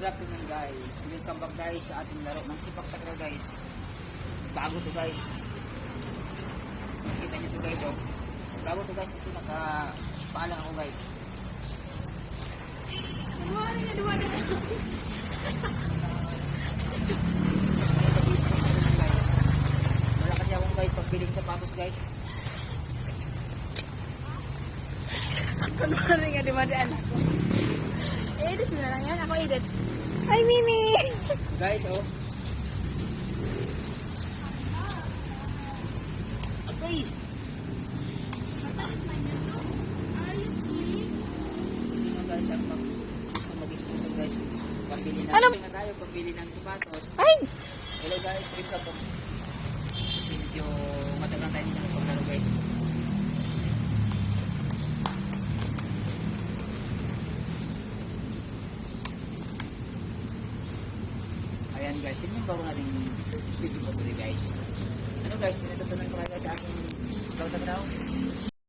good afternoon guys. Welcome back guys sa ating laro ng sipak takraw guys. Bago to guys. Nakita nyo to guys oh. Bago to guys kasi nakapaalang ako guys. Wala kasi akong guys pagpiling sapatos guys. Kunwari nga dumadaan ako. Edit mo na lang yan. Ako edit. Hi, Mimi! Guys oh. Okay. Sino guys ang mag-sponsor guys? Pambili na. Ano? Na tayo pambili ng sapatos. Ay! Hello guys, what's up po? Kasi medyo matagal tayo dito ng paglaro guys. Ayan guys, yun yung bago natin video po tuloy guys. Ano guys, pinatutunan ko kayo sa aking pagtatraw.